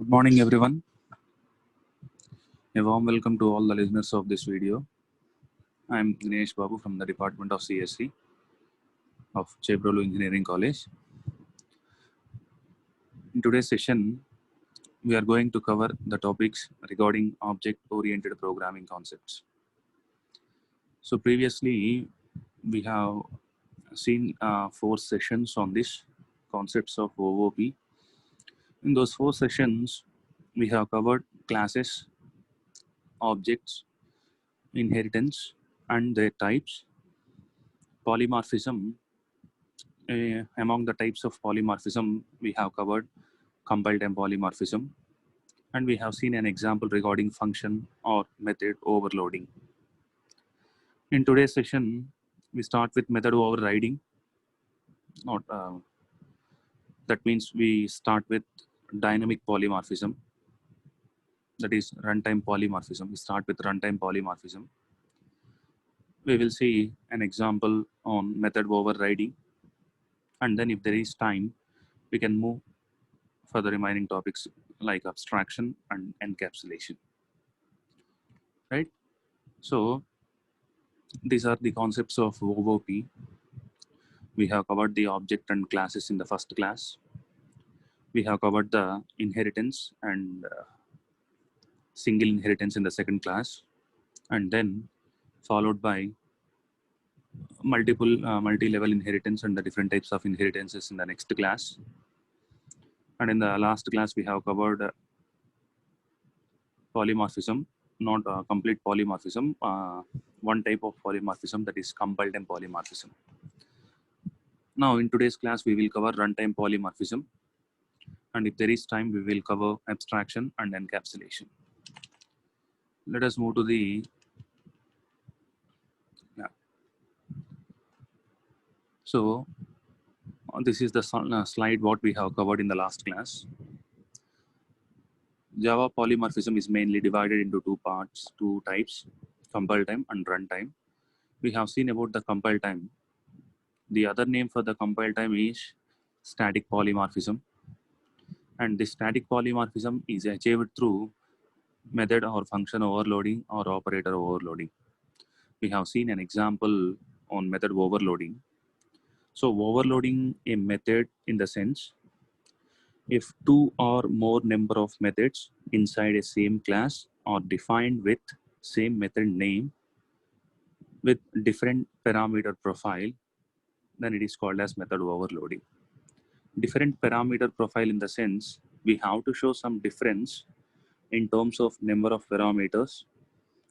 Good morning, everyone. A warm welcome to all the listeners of this video. I am Dinesh Babu from the Department of CSC of Chebrolu Engineering College. In today's session, we are going to cover the topics regarding object-oriented programming concepts. So previously, we have seen 4 sessions on this concepts of OOP. In those 4 sessions, we have covered classes, objects, inheritance, and their types, polymorphism. Among the types of polymorphism, we have covered compile-time polymorphism, and we have seen an example regarding function or method overloading. In today's session, we start with method overriding. That means we start with dynamic polymorphism, that is runtime polymorphism. We start with runtime polymorphism. We will see an example on method overriding, and then if there is time, we can move for the remaining topics like abstraction and encapsulation, right? So these are the concepts of OOP. We have covered the object and classes in the first class. We have covered the inheritance and single inheritance in the second class, and then followed by multi-level inheritance and the different types of inheritances in the next class. And in the last class, we have covered polymorphism, not complete polymorphism, one type of polymorphism, that is compile-time polymorphism. Now in today's class, we will cover runtime polymorphism, and if there is time, we will cover abstraction and encapsulation. Let us move to the So this is the slide what we have covered in the last class. Java polymorphism is mainly divided into two types, compile time and runtime. We have seen about the compile time. The other name for the compile time is static polymorphism. And this static polymorphism is achieved through method or function overloading or operator overloading. We have seen an example on method overloading. So overloading a method in the sense, if 2 or more number of methods inside a same class are defined with same method name with different parameter profile, then it is called as method overloading. Different parameter profile in the sense, we have to show some difference in terms of number of parameters,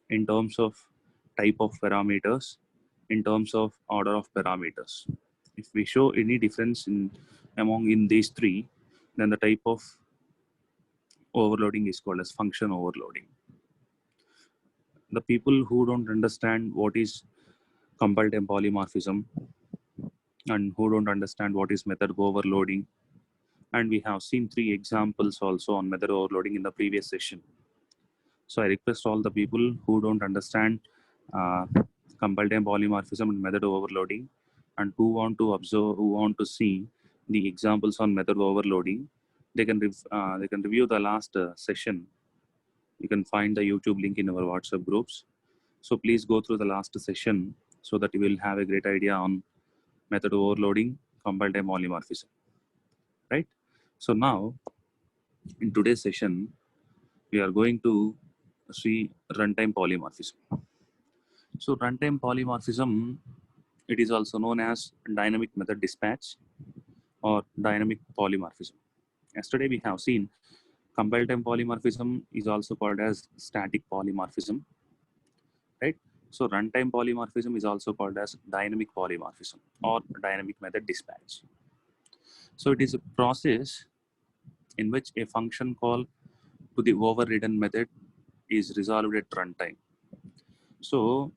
in terms of type of parameters, in terms of order of parameters. If we show any difference among these three, then the type of overloading is called as function overloading. The people who don't understand what is compile time polymorphism and who don't understand what is method overloading, and we have seen 3 examples also on method overloading in the previous session. So I request all the people who don't understand compile time polymorphism and method overloading, and who want to observe, who want to see the examples on method overloading, they can review the last session. You can find the YouTube link in our WhatsApp groups. So please go through the last session so that you will have a great idea on method overloading, compile time polymorphism, right? So now in today's session, we are going to see runtime polymorphism. So runtime polymorphism, it is also known as dynamic method dispatch or dynamic polymorphism. Yesterday we have seen compile time polymorphism is also called as static polymorphism, right? So runtime polymorphism is also called as dynamic polymorphism or dynamic method dispatch. So it is a process in which a function call to the overridden method is resolved at runtime. So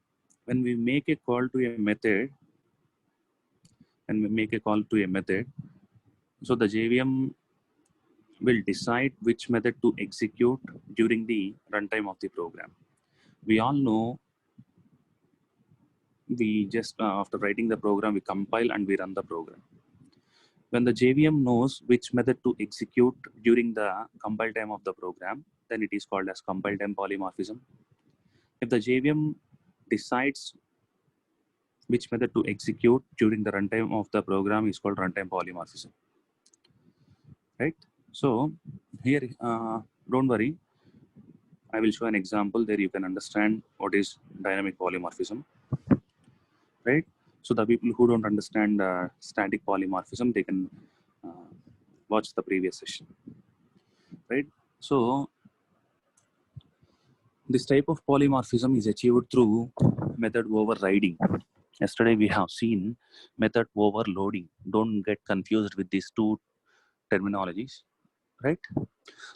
when we make a call to a method, so the JVM will decide which method to execute during the runtime of the program. We all know, we just after writing the program, we compile and we run the program. When the JVM knows which method to execute during the compile time of the program, then it is called as compile time polymorphism. If the JVM decides which method to execute during the runtime of the program, is called runtime polymorphism. Right? So here, don't worry, I will show an example there you can understand what is dynamic polymorphism. Right? So the people who don't understand static polymorphism, they can watch the previous session. Right? So this type of polymorphism is achieved through method overriding. Yesterday we have seen method overloading. Don't get confused with these two terminologies, right?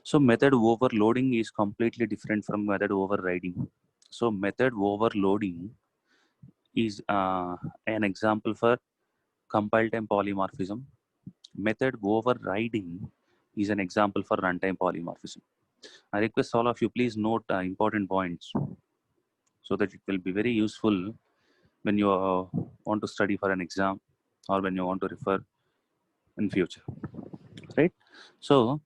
So method overloading is completely different from method overriding. So method overloading is an example for compile time polymorphism. Method overriding is an example for runtime polymorphism. I request all of you please note important points so that it will be very useful when you want to study for an exam or when you want to refer in future, right? So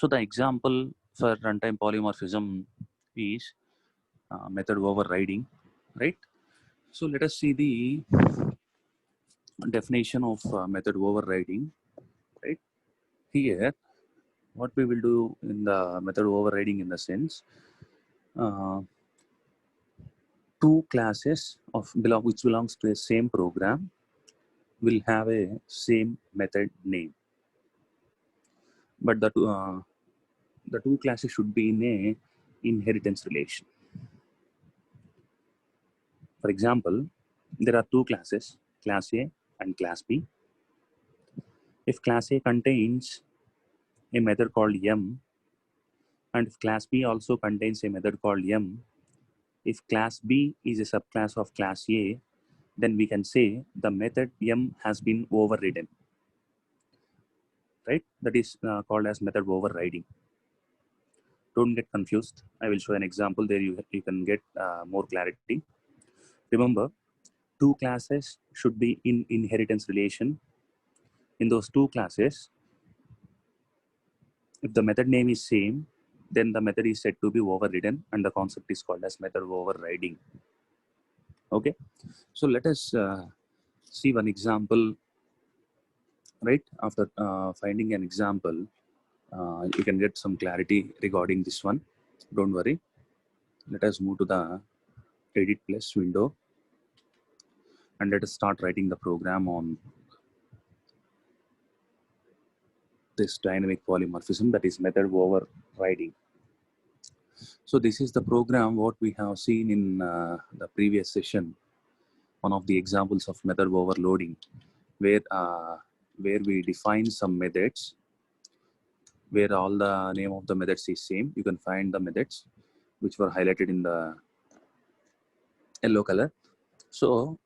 the example for runtime polymorphism is method overriding, right? So let us see the definition of method overriding, right? Here, what we will do in the method overriding in the sense, two classes of which belongs to the same program will have a same method name, but the two classes should be in a inheritance relation. For example, there are two classes, class A and class B. If class A contains a method called M, and if class B also contains a method called M, if class B is a subclass of class A, then we can say the method M has been overridden, right? That is called as method overriding. Don't get confused. I will show an example there. You can get more clarity. Remember, two classes should be in inheritance relation. In those two classes, if the method name is same, then the method is said to be overridden, and the concept is called as method overriding. Okay, so let us see one example. Right after finding an example, you can get some clarity regarding this one. Don't worry. Let us move to the Edit Plus window and let us start writing the program on this dynamic polymorphism, that is method overriding. So this is the program what we have seen in the previous session, one of the examples of method overloading, where we define some methods where all the name of the methods is same. You can find the methods which were highlighted in the yellow color. So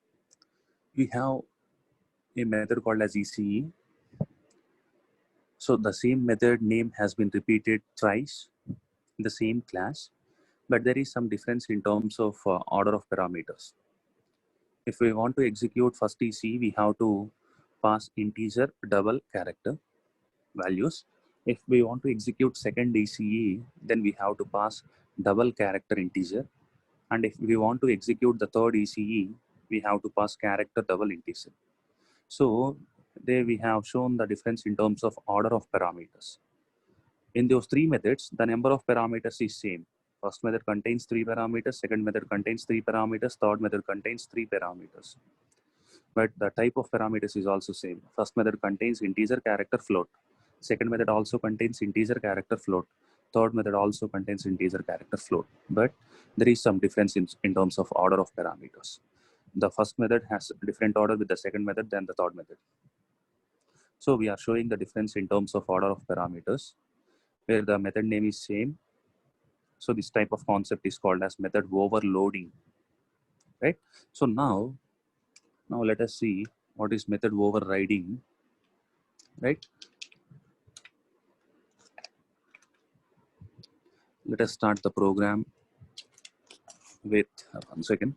we have a method called as ECE. So the same method name has been repeated thrice in the same class, but there is some difference in terms of order of parameters. If we want to execute first ECE, we have to pass integer double character values. If we want to execute second ECE, then we have to pass double character integer. And if we want to execute the third ECE, we have to pass character double integer. So there we have shown the difference in terms of order of parameters. In those three methods, the number of parameters is same. First method contains 3 parameters, second method contains 3 parameters, third method contains 3 parameters. But the type of parameters is also same. First method contains integer, character, float. Second method also contains integer, character, float. Third method also contains integer, character, float. But there is some difference in terms of order of parameters. The first method has a different order with the second method than the third method. So we are showing the difference in terms of order of parameters, where the method name is same. So this type of concept is called as method overloading, right? So now let us see what is method overriding, right? Let us start the program with, 1 second.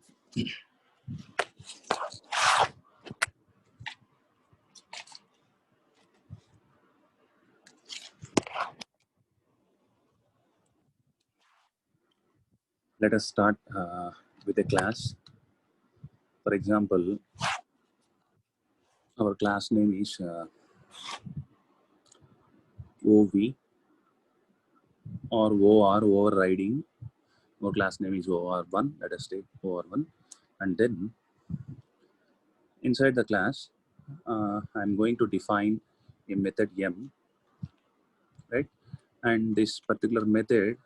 Let us start with a class. For example, our class name is OV or OR, overriding. Our class name is OR1. Let us take OR1. And then inside the class, I'm going to define a method M, right? And this particular method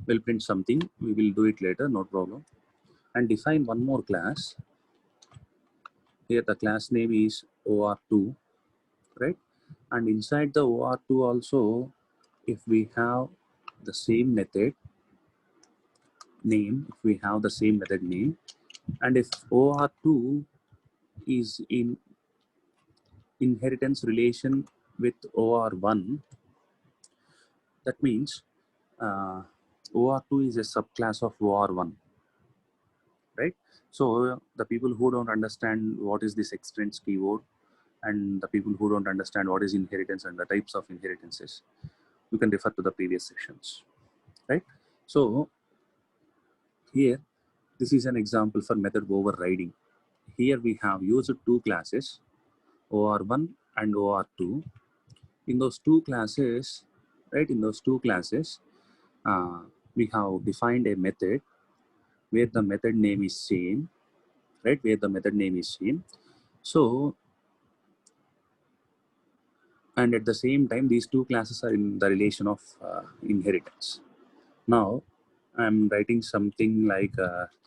will print something. We will do it later, no problem. And define one more class. Here the class name is OR2, right? And inside the OR2 also, if we have the same method name, and if OR2 is in inheritance relation with OR1, that means OR2 is a subclass of OR1, right? So the people who don't understand what is this extends keyword, and the people who don't understand what is inheritance and the types of inheritances, you can refer to the previous sections, right? So here, this is an example for method overriding. Here we have used two classes, OR1 and OR2. In those two classes, right, we have defined a method where the method name is same, right, So, and at the same time, these two classes are in the relation of inheritance. Now, I'm writing something like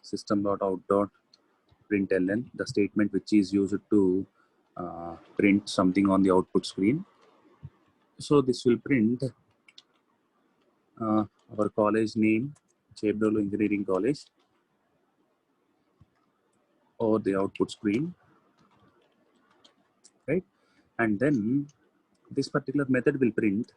system.out.println, the statement which is used to print something on the output screen. So this will print our college name, Chebdolu Engineering College, over the output screen, right? And then this particular method will print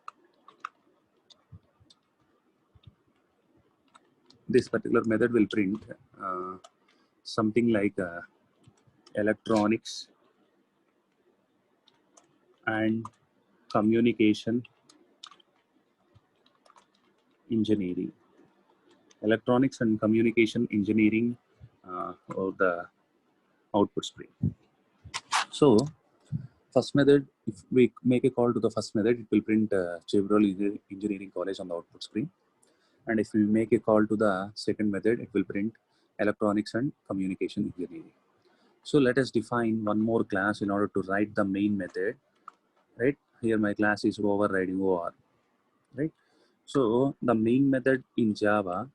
something like electronics and communication engineering. Electronics and communication engineering or the output screen. So first method, if we make a call to the first method, it will print Chevrolet Engineering College on the output screen. And if we make a call to the second method, it will print electronics and communication engineering. So let us define one more class in order to write the main method, right? Here my class is overriding OR, right? So the main method in Java,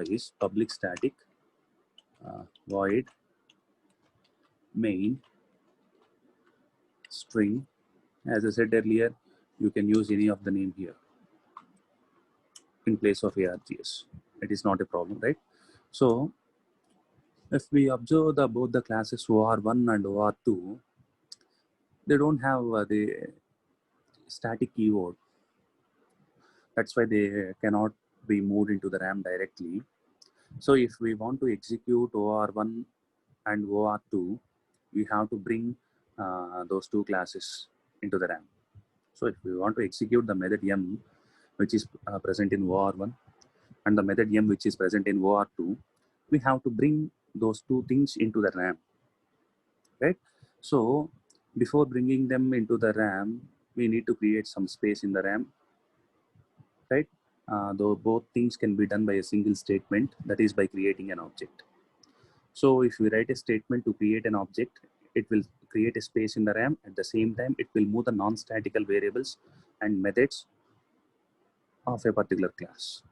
is public static void main string. As I said earlier, you can use any of the name here in place of ARGS. It is not a problem, right? So if we observe both the classes OR1 and OR2, they don't have the static keyword. That's why they cannot be moved into the RAM directly. So if we want to execute OR1 and OR2, we have to bring those two classes into the RAM. So if we want to execute the method M, which is present in OR1, and the method M, which is present in OR2, we have to bring those two things into the RAM, right? So before bringing them into the RAM, we need to create some space in the RAM, right? Though both things can be done by a single statement, that is by creating an object. So if we write a statement to create an object, it will create a space in the RAM. At the same time, it will move the non-statical variables and methods of a particular class,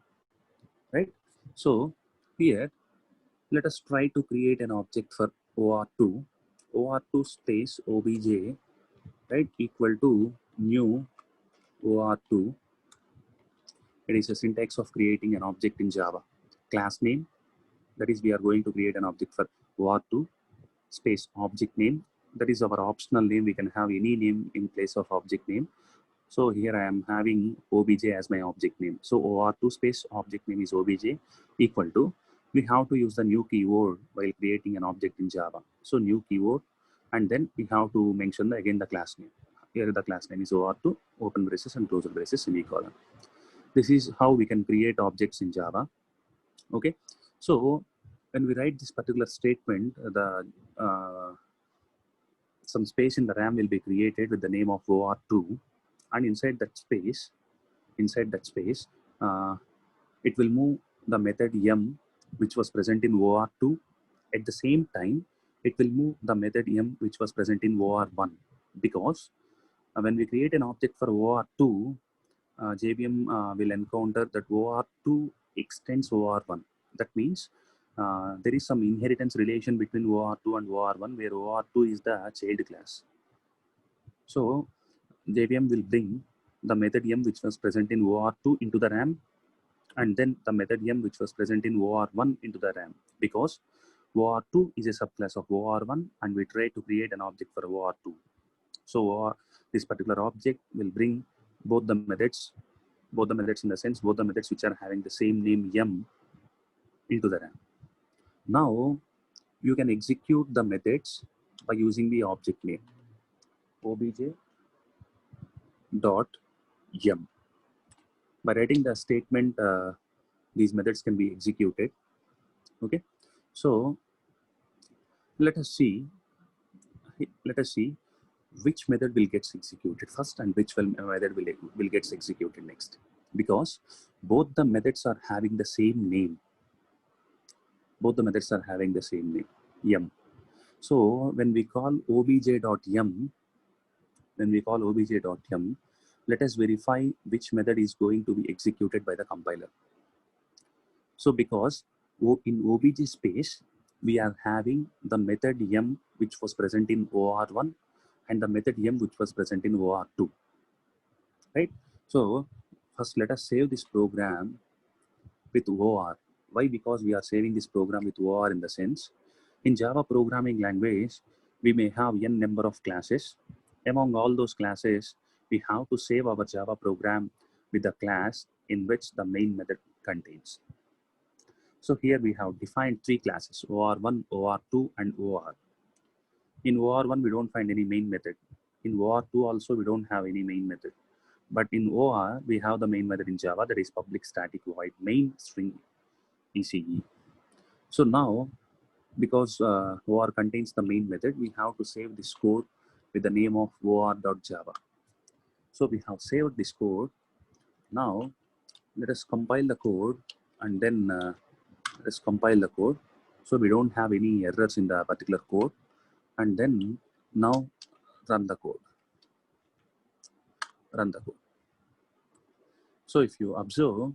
right? So here, let us try to create an object for OR2. OR2 space obj, right, equal to new OR2. It is a syntax of creating an object in Java. Class name, that is we are going to create an object for OR2, space object name, that is our optional name. We can have any name in place of object name. So here I am having obj as my object name. So OR2 space object name is obj equal to, we have to use the new keyword while creating an object in Java. So new keyword, and then we have to mention again the class name. Here the class name is OR2, open braces and closure braces, semicolon. This is how we can create objects in Java. Okay, so when we write this particular statement, the some space in the RAM will be created with the name of OR2, and inside that space, it will move the method m, which was present in OR2. At the same time, it will move the method m, which was present in OR1, because when we create an object for OR2, JVM will encounter that OR2 extends OR1. That means there is some inheritance relation between OR2 and OR1, where OR2 is the child class. So JVM will bring the method m, which was present in OR2, into the RAM, and then the method m, which was present in OR1, into the RAM, because OR2 is a subclass of OR1, and we try to create an object for OR2. So this particular object will bring both the methods in the sense, both the methods which are having the same name m into the RAM. Now you can execute the methods by using the object name obj.m. By writing the statement, these methods can be executed. Okay, so let us see which method will get executed first and which method will get executed next, because both the methods are having the same name. M. So when we call obj.m, let us verify which method is going to be executed by the compiler. So because in obj space, we are having the method m, which was present in OR1, and the method m, which was present in OR2, right? So first let us save this program with OR. Why? Because we are saving this program with OR in the sense, in Java programming language, we may have n number of classes. Among all those classes, we have to save our Java program with the class in which the main method contains. So here we have defined three classes: OR1, OR2, and OR. In OR1, we don't find any main method. In OR2 also, we don't have any main method. But in OR, we have the main method in Java, that is public static void main string ECE. So now, because OR contains the main method, we have to save this code with the name of or.java. So we have saved this code. Now let us compile the code, and then let's compile the code so we don't have any errors in the particular code, and then now run the code. So if you observe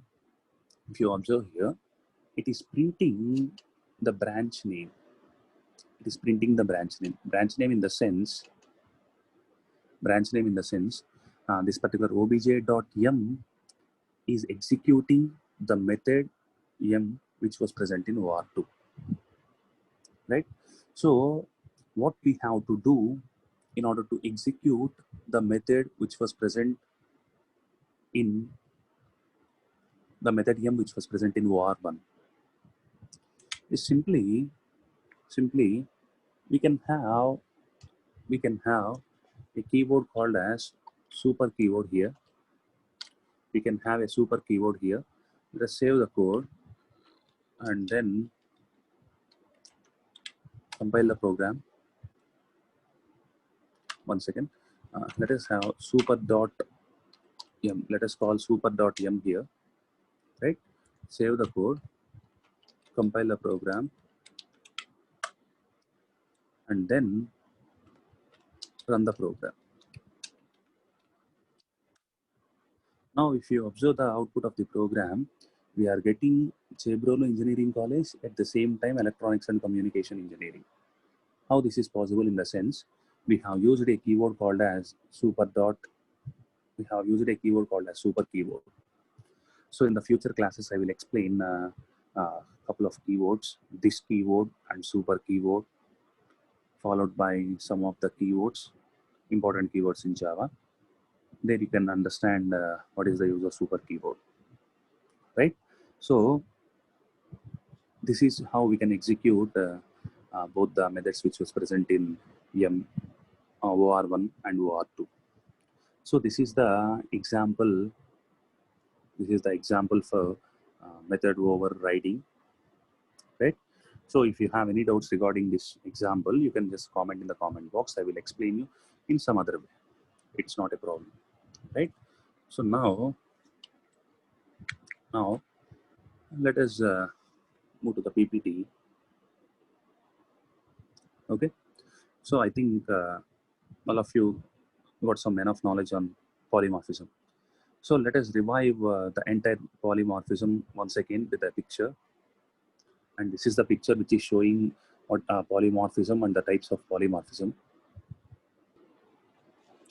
here, it is printing the branch name. Branch name in the sense, this particular obj.m is executing the method m, which was present in OR2, right? So what we have to do in order to execute the method which was present in the method m, which was present in OR1, is simply we can have a keyword called as super keyword here. We can have a super keyword here. Let us save the code and then compile the program. One second. Let us have super.m. Let us call super.m here, right? Save the code, compile the program, and then run the program. Now, if you observe the output of the program, we are getting Chebrono Engineering College, at the same time Electronics and Communication Engineering. How this is possible? In the sense, we have used a keyword called as super keyword. So in the future classes, I will explain a couple of keywords: this keyword and super keyword, followed by some of the keywords, important keywords in Java. There you can understand what is the use of super keyword, right? So this is how we can execute both the methods which was present in OR1 and OR2. So this is the example This is the example for method overriding, right? So if you have any doubts regarding this example, you can just comment in the comment box. I will explain you in some other way. It's not a problem, right? So now let us move to the PPT. Okay. So I think all of you got some enough knowledge on polymorphism. So let us revive the entire polymorphism once again with a picture. And this is the picture which is showing what polymorphism and the types of polymorphism.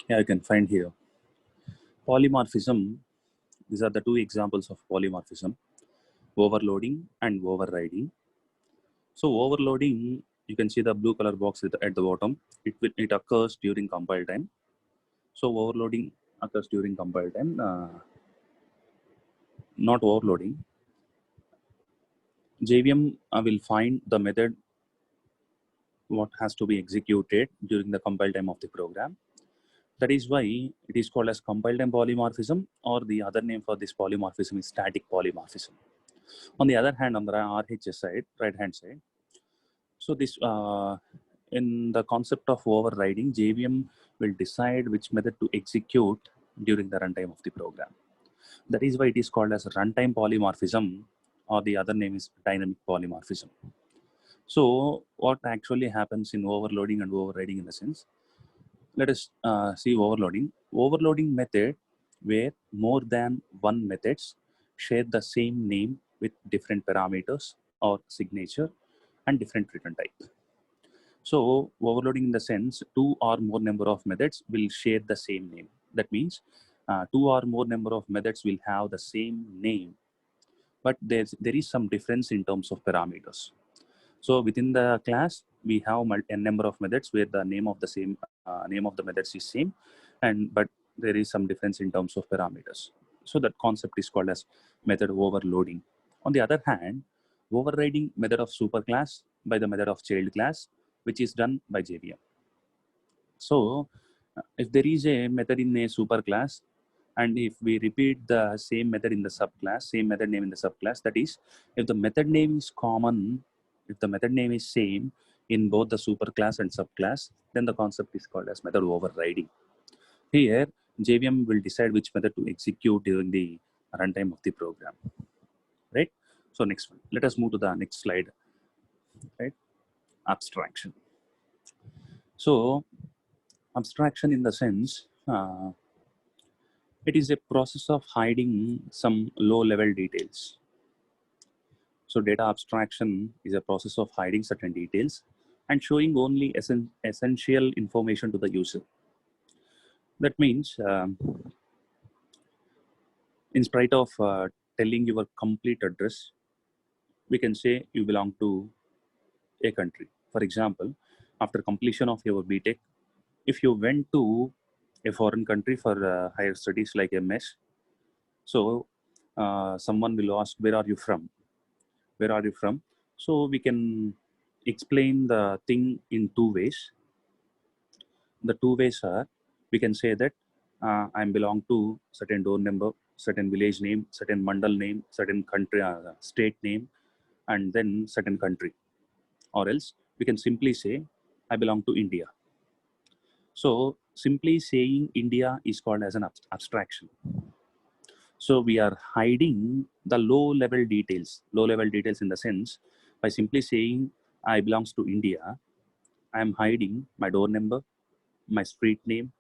Yeah, you can find here. Polymorphism, these are the two examples of polymorphism, overloading and overriding. So overloading, you can see the blue color box at the bottom. It occurs during compile time. So overloading occurs during compile time, not overloading. JVM will find the method what has to be executed during the compile time of the program. That is why it is called as compile time polymorphism, or the other name for this polymorphism is static polymorphism. On the other hand, on the RHS side, right hand side, so this in the concept of overriding, JVM will decide which method to execute during the runtime of the program. That is why it is called as runtime polymorphism, or the other name is dynamic polymorphism. So what actually happens in overloading and overriding in the sense, let us see overloading. Overloading method where more than one methods share the same name with different parameters or signature and different return type. So overloading in the sense two or more number of methods will share the same name. That means two or more number of methods will have the same name, but there is some difference in terms of parameters. So within the class, we have n number of methods where the name of the methods is same, but there is some difference in terms of parameters. So that concept is called as method overloading. On the other hand, overriding method of superclass by the method of child class, which is done by JVM. So if there is a method in a superclass, and if we repeat the same method in the subclass, same method name in the subclass, that is, if the method name is common, if the method name is same in both the superclass and subclass, then the concept is called as method overriding. Here, JVM will decide which method to execute during the runtime of the program, right? So next one, let us move to the next slide, right? Abstraction. So abstraction in the sense, it is a process of hiding some low-level details. So data abstraction is a process of hiding certain details and showing only essential information to the user. That means, in spite of telling your complete address, we can say you belong to a country. For example, after completion of your BTech, if you went to a foreign country for higher studies like MS, so someone will ask, where are you from? Where are you from? So we can explain the thing in two ways. The two ways are, we can say that I belong to certain door number, certain village name, certain mandal name, certain country, state name, and then certain country. Or else we can simply say, I belong to India. So simply saying India is called as an abstraction. So we are hiding the low level details in the sense, by simply saying I belongs to India, I am hiding my door number, my street name,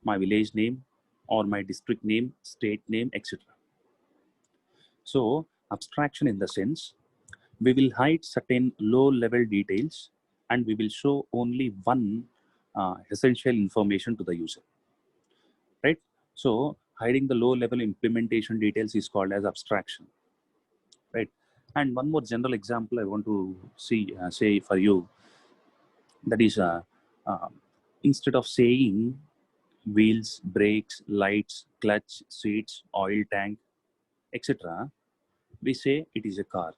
my village name, or my district name, state name, etc. So abstraction in the sense, we will hide certain low level details and we will show only one essential information to the user, right? So hiding the low level implementation details is called as abstraction, right? And one more general example I want to say for you, that is uh, instead of saying wheels, brakes, lights, clutch, seats, oil tank, etc., we say it is a car,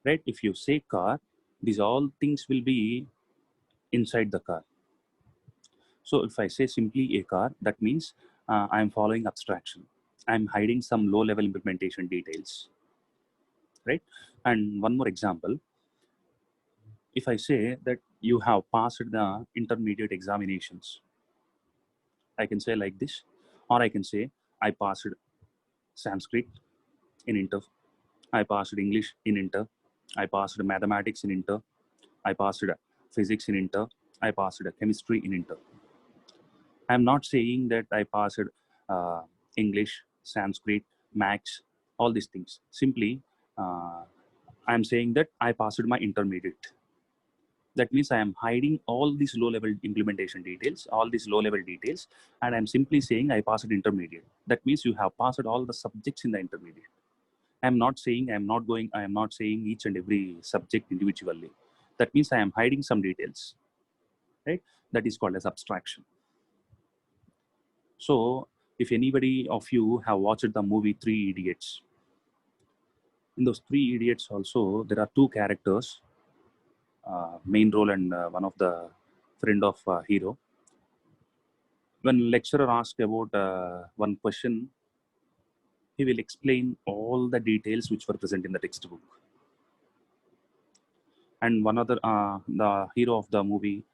right? If you say car, these all things will be inside the car. So if I say simply a car, that means I am following abstraction. I'm hiding some low-level implementation details, right? And one more example, if I say that you have passed the intermediate examinations, I can say like this, or I can say I passed Sanskrit in inter, I passed English in inter, I passed mathematics in inter, I passed physics in inter, I passed chemistry in inter. I'm not saying that I passed uh, English, Sanskrit, Maths, all these things. Simply, I'm saying that I passed my intermediate. That means I am hiding all these low-level implementation details, all these low-level details, and I'm simply saying I passed intermediate. That means you have passed all the subjects in the intermediate. I'm not saying, I am not saying each and every subject individually. That means I am hiding some details, right? That is called as abstraction. So if anybody of you have watched the movie Three Idiots, in those Three Idiots also, there are two characters, main role and one of the friend of hero. When lecturer asks about one question, he will explain all the details which were present in the textbook. And one other, the hero of the movie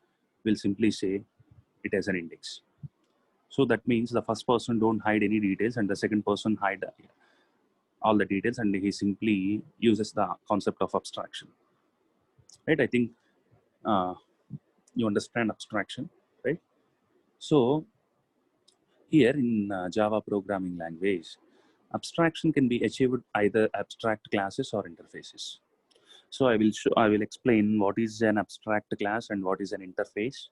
will simply say it as an index. So that means the first person don't hide any details and the second person hide all the details, and he simply uses the concept of abstraction, right? I think you understand abstraction, right? So here in Java programming language, abstraction can be achieved either abstract classes or interfaces. So I will explain what is an abstract class and what is an interface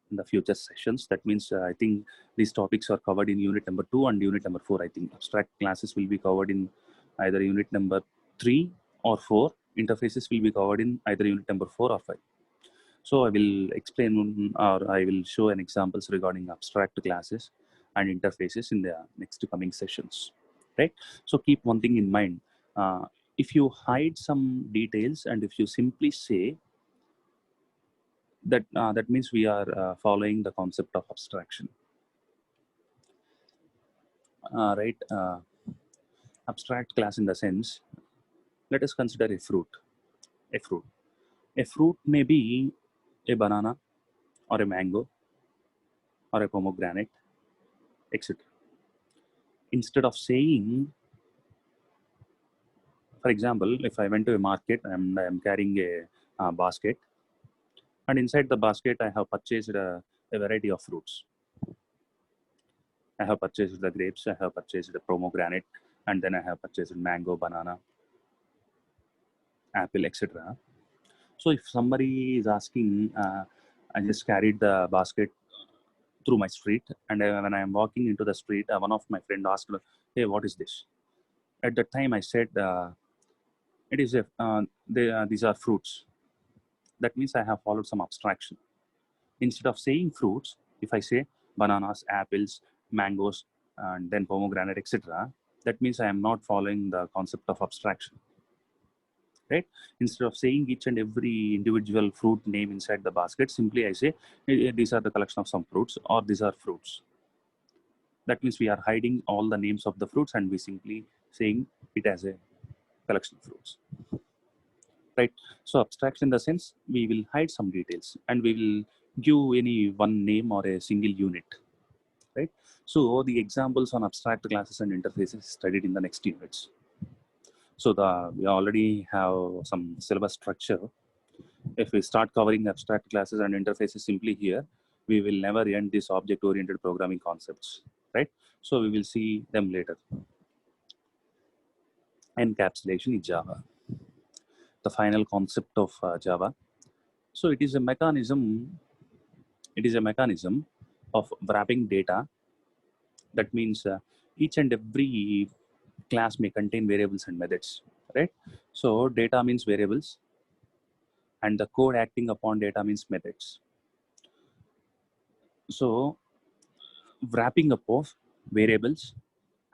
in the future sessions. That means I think these topics are covered in unit number 2 and unit number 4. I think abstract classes will be covered in either unit number 3 or 4. Interfaces will be covered in either unit number 4 or 5. So I will explain or I will show an examples regarding abstract classes and interfaces in the next coming sessions, right? So keep one thing in mind. If you hide some details and if you simply say that, that means we are following the concept of abstraction, right? Abstract class in the sense, let us consider a fruit. A fruit. A fruit may be a banana or a mango or a pomegranate, etc. Instead of saying, for example, if I went to a market and I am carrying a basket, and inside the basket I have purchased a variety of fruits. I have purchased the grapes, I have purchased the pomegranate, and then I have purchased mango, banana, apple, etc. So if somebody is asking, I just carried the basket through my street, and when I am walking into the street, one of my friend asked, "Hey, what is this?" At that time, I said, "It is a these are fruits." That means I have followed some abstraction. Instead of saying fruits, if I say bananas, apples, mangoes, and then pomegranate, etc., that means I am not following the concept of abstraction, right? Instead of saying each and every individual fruit name inside the basket, simply I say these are the collection of some fruits or these are fruits. That means we are hiding all the names of the fruits and we simply saying it as a collection of fruits, right? So abstraction in the sense we will hide some details and we will give any one name or a single unit, right? So the examples on abstract classes and interfaces studied in the next units. So we already have some syllabus structure. If we start covering abstract classes and interfaces simply here, we will never end this object-oriented programming concepts, right? So we will see them later. Encapsulation in Java, the final concept of Java. So it is a mechanism. It is a mechanism of wrapping data. That means each and every class may contain variables and methods, right? So data means variables, and the code acting upon data means methods. So wrapping up of variables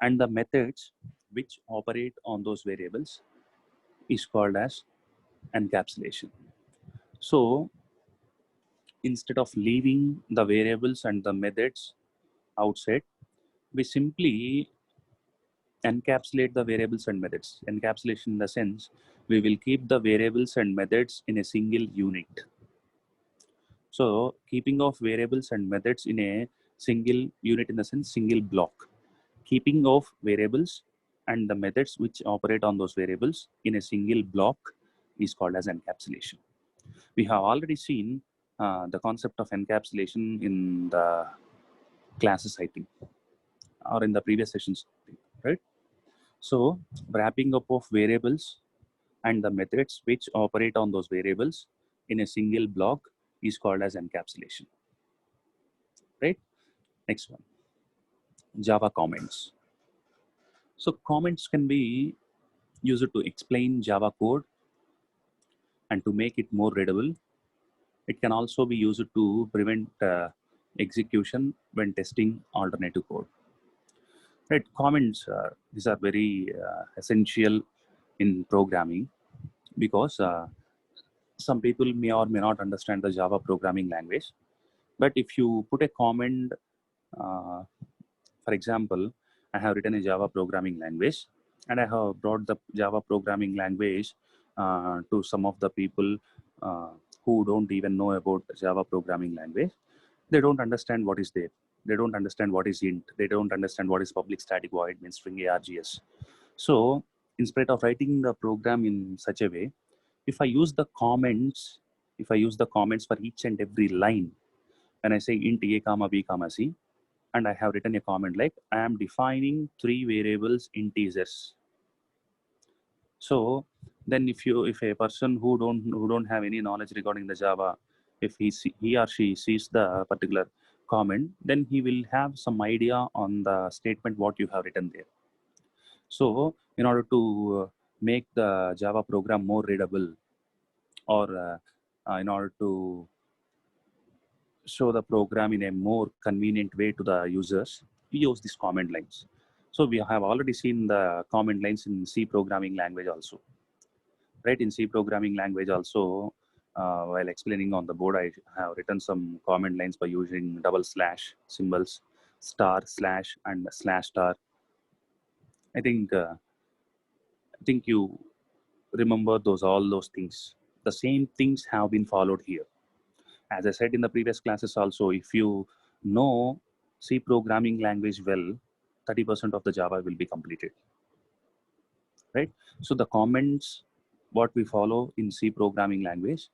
and the methods which operate on those variables is called as encapsulation. So instead of leaving the variables and the methods outside, we simply encapsulate the variables and methods. Encapsulation in the sense, we will keep the variables and methods in a single unit. So keeping of variables and methods in a single unit, in the sense single block. Keeping of variables and the methods which operate on those variables in a single block is called as encapsulation. We have already seen the concept of encapsulation in the classes, I think, or in the previous sessions, right? So wrapping up of variables and the methods which operate on those variables in a single block is called as encapsulation, right? Next one, Java comments. So comments can be used to explain Java code and to make it more readable. It can also be used to prevent execution when testing alternative code. Right, comments, these are very essential in programming because some people may or may not understand the Java programming language. But if you put a comment, for example, I have written a Java programming language and I have brought the Java programming language to some of the people who don't even know about Java programming language. They don't understand what is there. They don't understand what is int. They don't understand what is public static void means string args. So instead of writing the program in such a way, if I use the comments, for each and every line, and I say int a comma b comma c, and I have written a comment like I am defining 3 variables integers. So then if a person who don't have any knowledge regarding the Java, if he or she sees the particular comment, then he will have some idea on the statement what you have written there. So in order to make the Java program more readable, or in order to show the program in a more convenient way to the users, we use these comment lines. So we have already seen the comment lines in C programming language also. Right, in C programming language also, while explaining on the board, I have written some comment lines by using double slash symbols, star, slash, and slash star. I think you remember all those things. The same things have been followed here. As I said in the previous classes also, if you know C programming language well, 30% of the Java will be completed. Right? So the comments, what we follow in C programming language,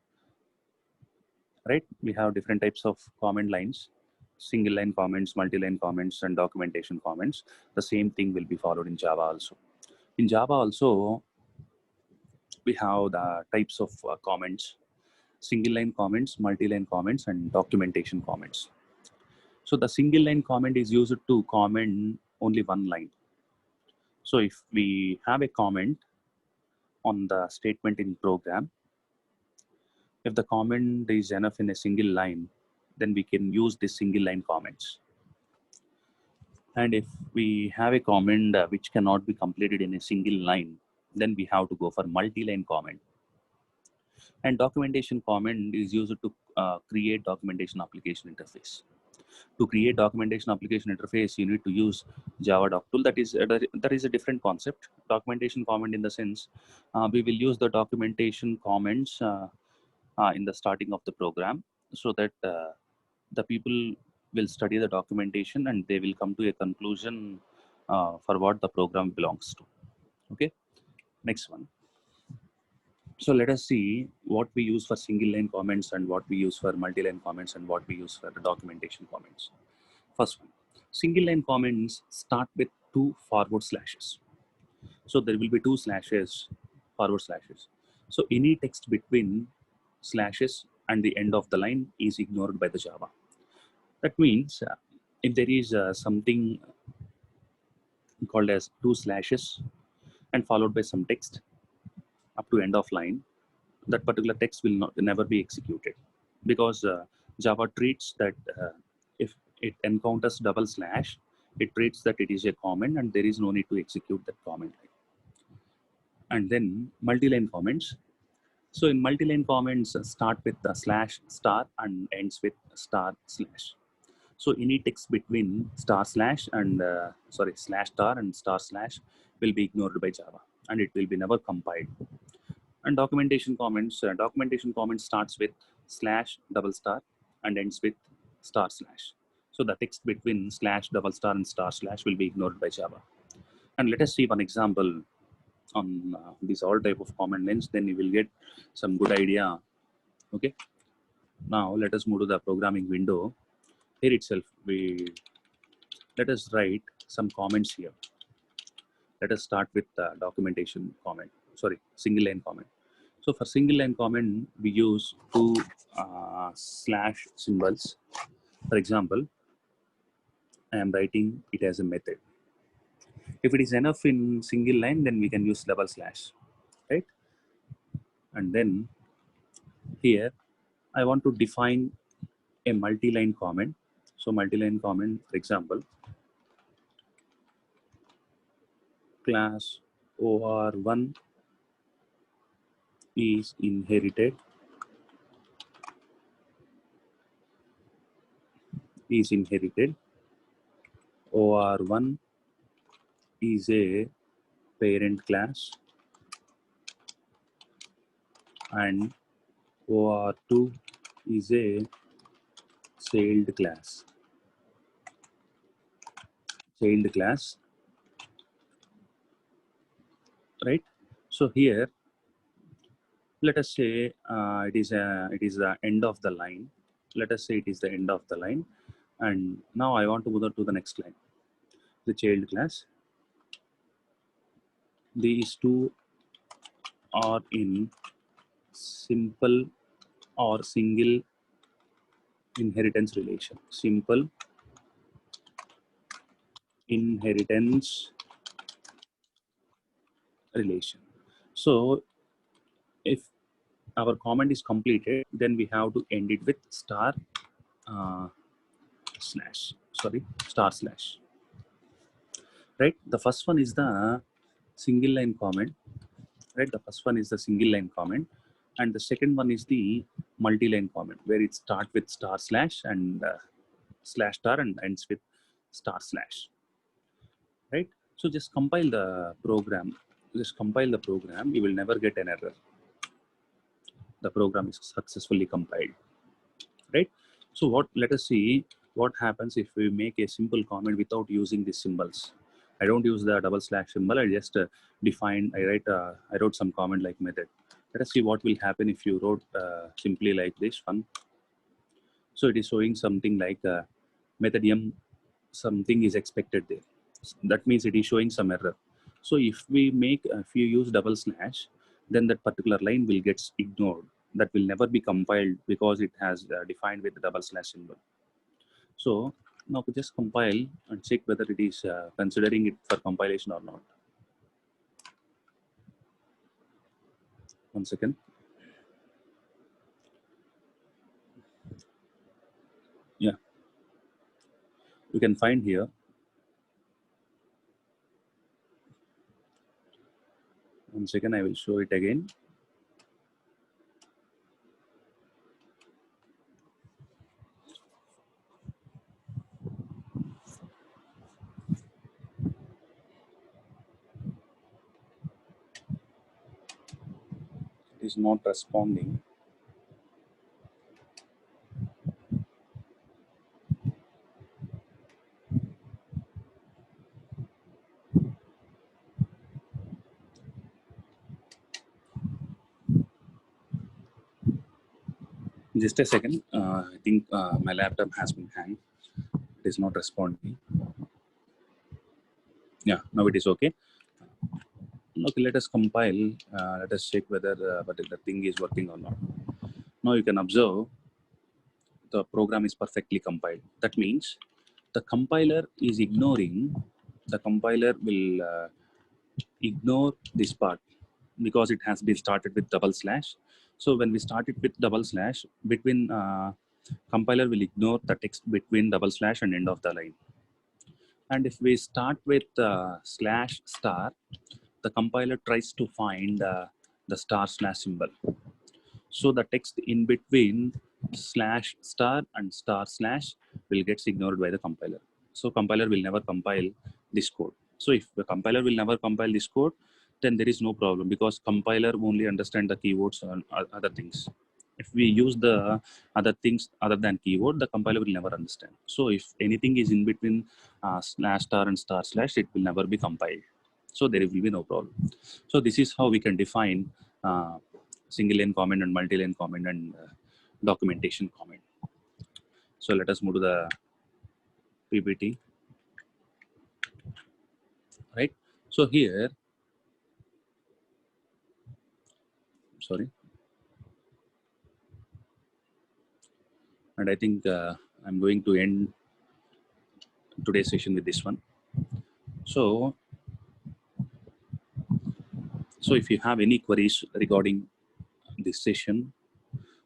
right? We have different types of comment lines, single line comments, multi-line comments, and documentation comments. The same thing will be followed in Java also. In Java also, we have the types of comments, single line comments, multi-line comments, and documentation comments. So the single line comment is used to comment only one line. So if we have a comment on the statement in program, if the comment is enough in a single line, then we can use this single line comments. And if we have a comment which cannot be completed in a single line, then we have to go for multi-line comment. And documentation comment is used to create documentation application interface. To create documentation application interface, you need to use Java doc tool. That is a different concept. Documentation comment in the sense, we will use the documentation comments in the starting of the program, so that the people will study the documentation and they will come to a conclusion for what the program belongs to. Okay, next one. So let us see what we use for single line comments and what we use for multi-line comments and what we use for the documentation comments. First one, single line comments start with 2 forward slashes. So there will be 2 slashes, forward slashes. So any text between slashes and the end of the line is ignored by the Java. That means if there is something called as 2 slashes and followed by some text up to end of line, that particular text will never be executed, because Java treats that if it encounters double slash, it treats that it is a comment and there is no need to execute that comment. And then multi-line comments. So in multi-line comments, start with the slash star and ends with star slash. So any text between star slash and slash star and star slash will be ignored by Java, and it will be never compiled. And documentation comments starts with slash double star and ends with star slash. So the text between slash double star and star slash will be ignored by Java. And let us see one example on these all type of comment lines, then you will get some good idea. Okay, now let us move to the programming window. Here itself, let us write some comments here. Let us start with the documentation comment, single line comment. So for single line comment, we use two slash symbols. For example, I am writing it as a method. If it is enough in single line, then we can use double slash, right? And then here, I want to define a multi-line comment. So multi-line comment, for example, class OR1 is inherited OR1 is a parent class and OR2 is a child class. Right? So here, let us say it is the end of the line. Let us say it is the end of the line, and now I want to move to the next line. The child class. These two are in simple or single inheritance relation. Simple inheritance relation. So if our comment is completed, then we have to end it with star slash. Right? The first one is the single line comment. Right? The first one is the single line comment, and the second one is the multi-line comment, where it starts with star slash and slash star and ends with star slash. Right? So just compile the program. You will never get an error. The program is successfully compiled. Right? So let us see what happens if we make a simple comment without using these symbols. I don't use the double slash symbol. I just I wrote some comment like method. Let us see what will happen if you wrote simply like this one. So it is showing something like method m, something is expected there. That means it is showing some error. So if you use double slash, then that particular line will get ignored. That will never be compiled because it has defined with the double slash symbol. So now we just compile and check whether it is considering it for compilation or not. One second. Yeah, you can find here. One second, I will show it again. It is not responding. Just a second. I think my laptop has been hanged. It is not responding. Yeah, now it is okay. Okay, let us compile. Let us check whether the thing is working or not. Now you can observe the program is perfectly compiled. That means the compiler is ignoring. The compiler will ignore this part because it has been started with double slash. So when we start it with double slash, between compiler will ignore the text between double slash and end of the line. And if we start with slash star, the compiler tries to find the star slash symbol. So the text in between slash star and star slash will get ignored by the compiler. So compiler will never compile this code. So if the compiler will never compile this code, then there is no problem, because compiler only understand the keywords and other things. If we use the other things other than keyword, the compiler will never understand. So if anything is in between slash star and star slash, it will never be compiled. So there will be no problem. So this is how we can define single line comment and multi-line comment and documentation comment. So let us move to the PPT. Right. So here, sorry. And I think I'm going to end today's session with this one. So if you have any queries regarding this session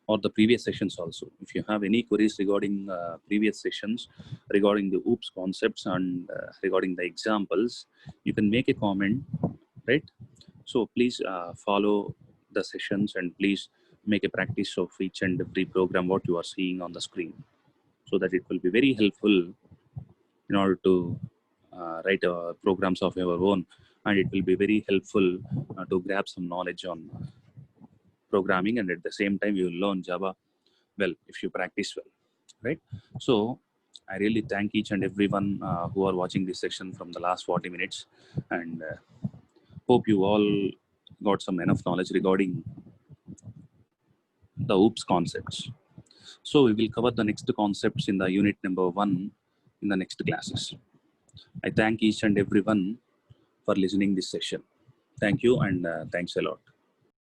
or the previous sessions also, if you have any queries regarding previous sessions, regarding the OOPS concepts and regarding the examples, you can make a comment, right? So please follow the sessions and please make a practice of each and every program what you are seeing on the screen, so that it will be very helpful in order to write programs of your own, and it will be very helpful to grab some knowledge on programming, and at the same time you will learn Java well if you practice well, right? So I really thank each and everyone who are watching this session from the last 40 minutes, and hope you all got some enough knowledge regarding the OOPS concepts. So we will cover the next concepts in the unit number 1 in the next classes. I thank each and everyone for listening this session. Thank you, and thanks a lot.